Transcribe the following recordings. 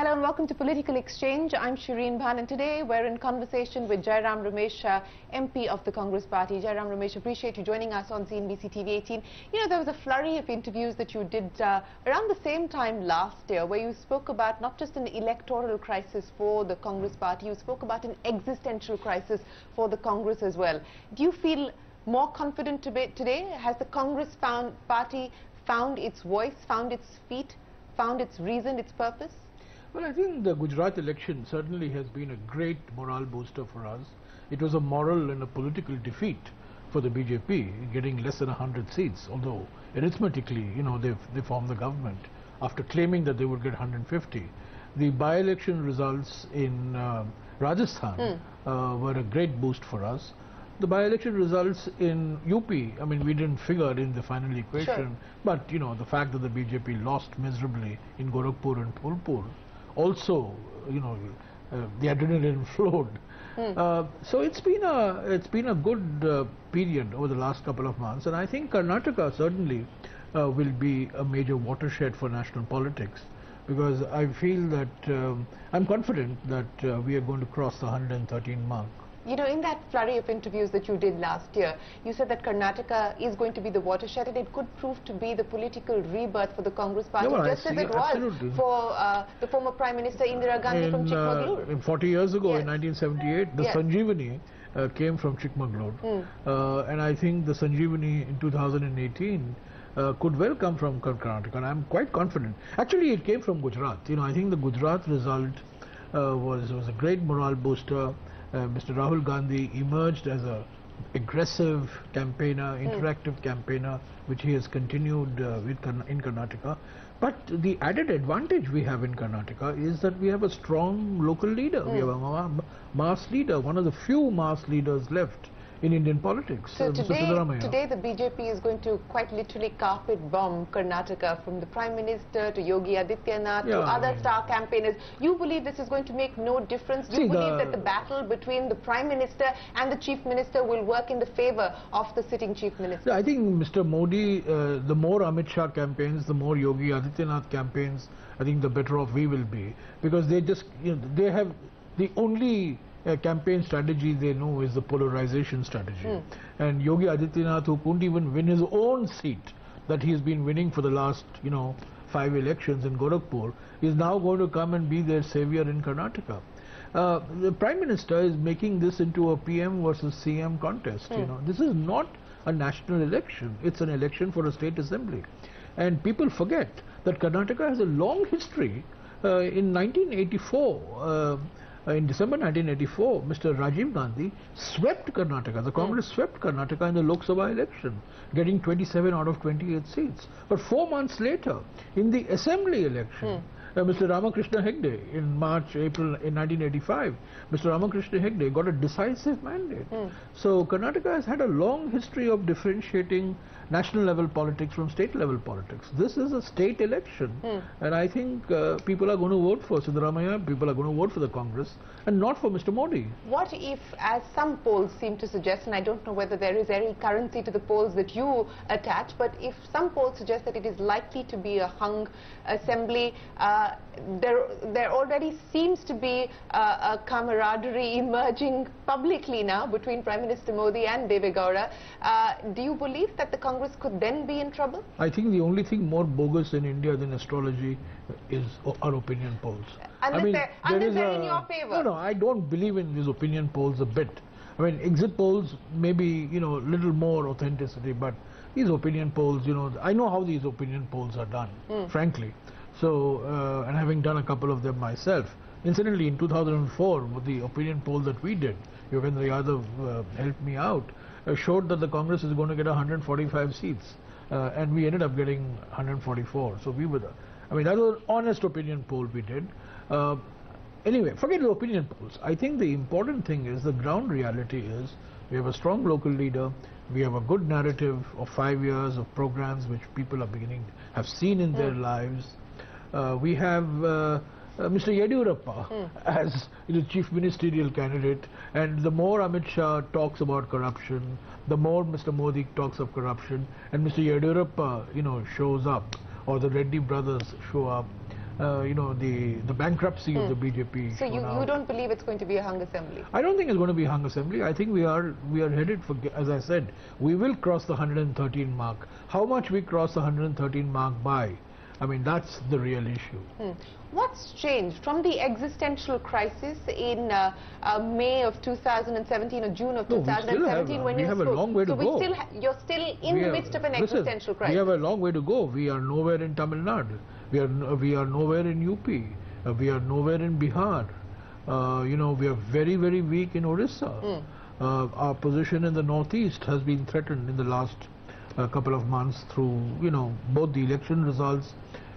Hello and welcome to Political Exchange. I'm Shereen Bhan and today we're in conversation with Jairam Ramesh, MP of the Congress Party. Jairam Ramesh, appreciate you joining us on CNBC TV 18. You know, there was a flurry of interviews that you did around the same time last year where you spoke about not just an electoral crisis for the Congress Party, you spoke about an existential crisis for the Congress as well. Do you feel more confident today? Has the Congress Party found its voice, found its feet, found its reason, its purpose? Well, I think the Gujarat election certainly has been a great morale booster for us. It was a moral and a political defeat for the BJP, getting less than 100 seats, although arithmetically, you know, they formed the government after claiming that they would get 150. The by-election results in Rajasthan were a great boost for us. The by-election results in UP, I mean, we didn't figure in the final equation, but, you know, the fact that the BJP lost miserably in Gorakhpur and Phulpur, also, you know, the adrenaline flowed. So it's been a good period over the last couple of months, and I think Karnataka certainly will be a major watershed for national politics, because I feel that I'm confident that we are going to cross the 113 mark. You know, in that flurry of interviews that you did last year, you said that Karnataka is going to be the watershed and it could prove to be the political rebirth for the Congress Party, just as it was for the former Prime Minister Indira Gandhi from Chikmagalur. 40 years ago, in 1978, the Sanjeevani came from Chikmagalur. And I think the Sanjeevani in 2018 could well come from Karnataka, and I'm quite confident. Actually, it came from Gujarat. You know, I think the Gujarat result was a great morale booster. Mr. Rahul Gandhi emerged as an aggressive campaigner, interactive campaigner, which he has continued in Karnataka. But the added advantage we have in Karnataka is that we have a strong local leader. We have a mass leader, one of the few mass leaders left in Indian politics. So today the BJP is going to quite literally carpet bomb Karnataka, from the Prime Minister to Yogi Adityanath to other star campaigners. You believe this is going to make no difference? Do you believe that the battle between the Prime Minister and the Chief Minister will work in the favour of the sitting Chief Minister? I think Mr. Modi, the more Amit Shah campaigns, the more Yogi Adityanath campaigns, I think the better off we will be, because they just, you know, they have the only campaign strategy they know is the polarization strategy. And Yogi Adityanath, who couldn't even win his own seat that he's been winning for the last, you know, 5 elections in Gorakhpur, is now going to come and be their savior in Karnataka. The Prime Minister is making this into a PM versus CM contest. You know, this is not a national election, it's an election for a state assembly. And people forget that Karnataka has a long history. In 1984, in December 1984, Mr. Rajiv Gandhi swept Karnataka. The Congress swept Karnataka in the Lok Sabha election, getting 27 out of 28 seats. But 4 months later, in the assembly election, Mr. Ramakrishna Hegde, in April in 1985, Mr. Ramakrishna Hegde got a decisive mandate. So Karnataka has had a long history of differentiating national level politics from state level politics. This is a state election, and I think people are going to vote for Siddaramaiah, people are going to vote for the Congress, and not for Mr. Modi. What if, as some polls seem to suggest, and I don't know whether there is any currency to the polls that you attach, but if some polls suggest that it is likely to be a hung assembly, there already seems to be a camaraderie emerging publicly now between Prime Minister Modi and Deve Gowda. Do you believe that the Congress could then be in trouble? I think the only thing more bogus in India than astrology is our opinion polls. Unless they're in your favour. No, I don't believe in these opinion polls a bit. I mean, exit polls maybe, you know, little more authenticity, but these opinion polls, you know, I know how these opinion polls are done, frankly. So, and having done a couple of them myself. Incidentally, in 2004, with the opinion poll that we did, Yogendra Yadav helped me out, showed that the Congress is going to get 145 seats, and we ended up getting 144. So we were, I mean, that was an honest opinion poll we did. Anyway, forget the opinion polls. I think the important thing is the ground reality is we have a strong local leader, we have a good narrative of 5 years of programs which people are have seen in their lives. We have Mr. Yediyurappa as the chief ministerial candidate, and the more Amit Shah talks about corruption, the more Mr. Modi talks of corruption, and Mr. Yediyurappa, you know, shows up, or the Reddy brothers show up, the bankruptcy of the BJP. So you don't believe it's going to be a hung assembly? I don't think it's going to be a hung assembly. I think we are headed for, as I said, we will cross the 113 mark. How much we cross the 113 mark by? I mean, that's the real issue. What's changed from the existential crisis in May of 2017 or June of 2017 when we you have spoke? a long way to go. You're still in the midst of an existential crisis. We have a long way to go. We are nowhere in Tamil Nadu. We are nowhere in UP. We are nowhere in Bihar. We are very, very weak in Orissa. Our position in the northeast has been threatened in the last couple of months through, both the election results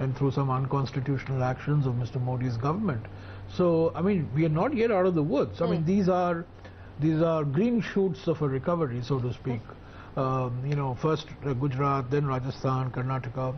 and through some unconstitutional actions of Mr. Modi's government. So, I mean, we are not yet out of the woods. I mean, these are green shoots of a recovery, so to speak. First Gujarat, then Rajasthan, Karnataka.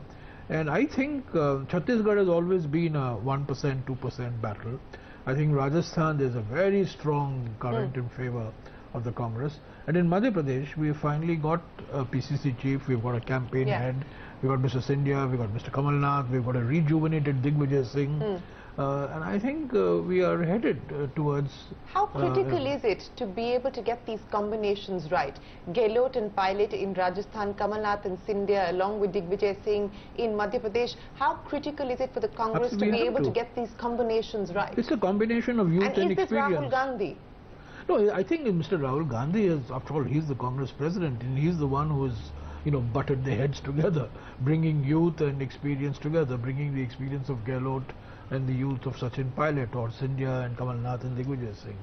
And I think Chhattisgarh has always been a 1%, 2% battle. I think Rajasthan, there's a very strong current in favor of the Congress. And in Madhya Pradesh, we finally got a PCC chief, we've got a campaign head, we've got Mr. Scindia, we've got Mr. Kamal Nath, we've got a rejuvenated Digvijay Singh. And I think we are headed towards... How critical is it to be able to get these combinations right? Gehlot and Pilot in Rajasthan, Kamal Nath and Scindia along with Digvijay Singh in Madhya Pradesh. How critical is it for the Congress to be able to get these combinations right? It's a combination of youth and experience. And is this Rahul Gandhi? No, I think Mr. Rahul Gandhi is, after all, he's the Congress president, and he's the one who has, butted their heads together, bringing youth and experience together, bringing the experience of Gehlot and the youth of Sachin Pilot or Scindia and Kamal Nath and Digvijay Singh.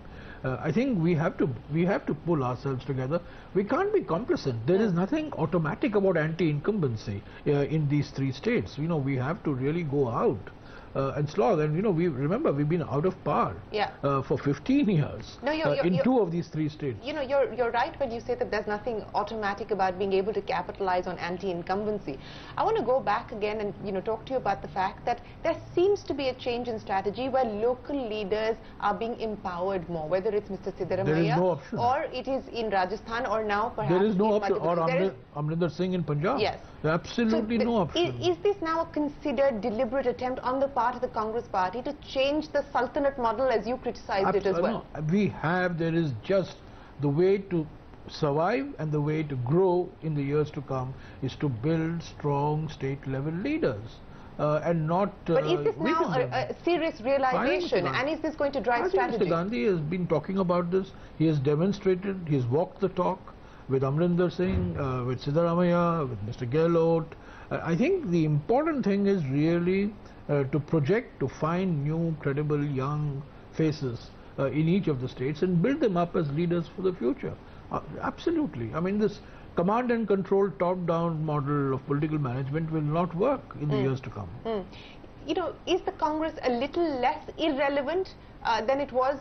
I think we have to pull ourselves together. We can't be complicit. There is nothing automatic about anti-incumbency in these three states. We have to really go out and slog. And we've been out of power for 15 years in two of these three states. You're right when you say that there's nothing automatic about being able to capitalize on anti-incumbency. I want to go back again and talk to you about the fact that there seems to be a change in strategy where local leaders are being empowered more, whether it's Mr. Siddaramaiah or it is in Rajasthan or now perhaps there is no in option, or Amrinder Singh in Punjab. Yes. Absolutely no option. Is this now a considered deliberate attempt on the part of the Congress party to change the Sultanate model as you criticized it as well? No, there is just the way to survive and the way to grow in the years to come is to build strong state level leaders. And not But is this now a serious realization, and is this going to drive strategy? Mr. Gandhi has been talking about this. He has demonstrated, he has walked the talk with Amrinder Singh, with Siddaramaiah, with Mr. Gehlot. I think the important thing is really to project, to find new, credible, young faces in each of the states and build them up as leaders for the future. Absolutely. I mean, this command and control top-down model of political management will not work in the years to come. Is the Congress a little less irrelevant than it was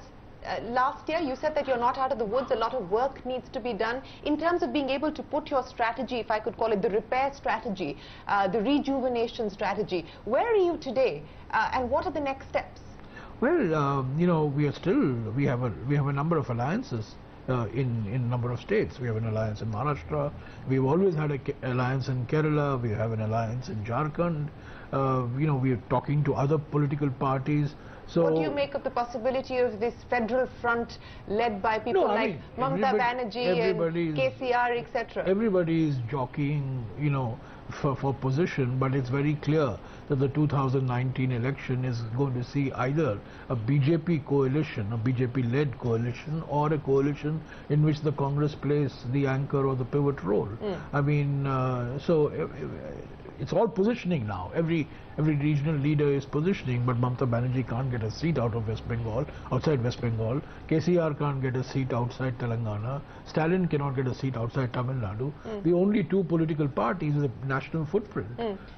last year? You said that you're not out of the woods. A lot of work needs to be done in terms of being able to put your strategy, if I could call it the repair strategy, the rejuvenation strategy. Where are you today, and what are the next steps? Well, we have a number of alliances in a number of states. We have an alliance in Maharashtra. We've always had an alliance in Kerala. We have an alliance in Jharkhand. We are talking to other political parties. So what do you make of the possibility of this federal front led by people like Mamata Banerjee and KCR, etc.? Everybody is jockeying, for position, but it's very clear that the 2019 election is going to see either a BJP coalition, a BJP-led coalition, or a coalition in which the Congress plays the anchor or the pivot role. I mean, so it's all positioning now. Every regional leader is positioning, but Mamata Banerjee can't get a seat out of outside West Bengal. KCR can't get a seat outside Telangana. Stalin cannot get a seat outside Tamil Nadu. The only two political parties with a national footprint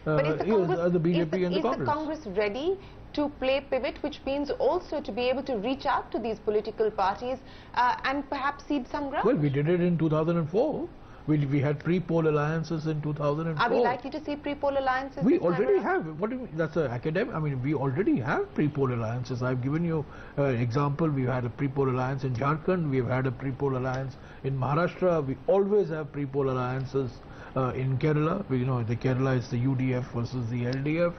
but is the BJP and the Congress. Is the Congress ready to play pivot, which means also to be able to reach out to these political parties and perhaps cede some ground? Well, we did it in 2004. We had pre-poll alliances in 2004. Are we likely to see pre-poll alliances? We already have. What do you mean? That's an academic. I mean, we already have pre-poll alliances. I've given you an example. We've had a pre-poll alliance in Jharkhand. We've had a pre-poll alliance in Maharashtra. We always have pre-poll alliances in Kerala. The Kerala is the UDF versus the LDF.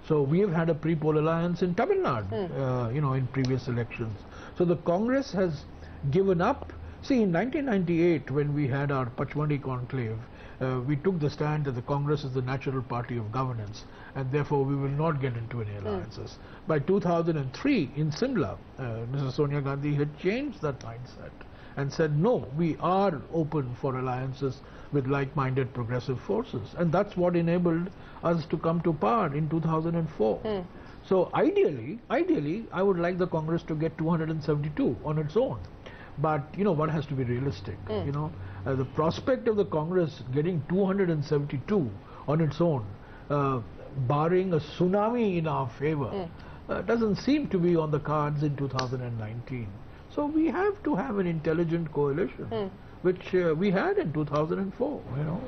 So we have had a pre-poll alliance in Tamil Nadu, you know, in previous elections. So the Congress has given up. See, in 1998, when we had our Pachmandi conclave, we took the stand that the Congress is the natural party of governance, and therefore we will not get into any alliances. By 2003, in Simla, Mrs. Sonia Gandhi had changed that mindset and said, no, we are open for alliances with like-minded progressive forces. And that's what enabled us to come to power in 2004. So ideally, I would like the Congress to get 272 on its own. But, you know, one has to be realistic. You know, the prospect of the Congress getting 272 on its own, barring a tsunami in our favor, doesn't seem to be on the cards in 2019. So we have to have an intelligent coalition, which we had in 2004, you know.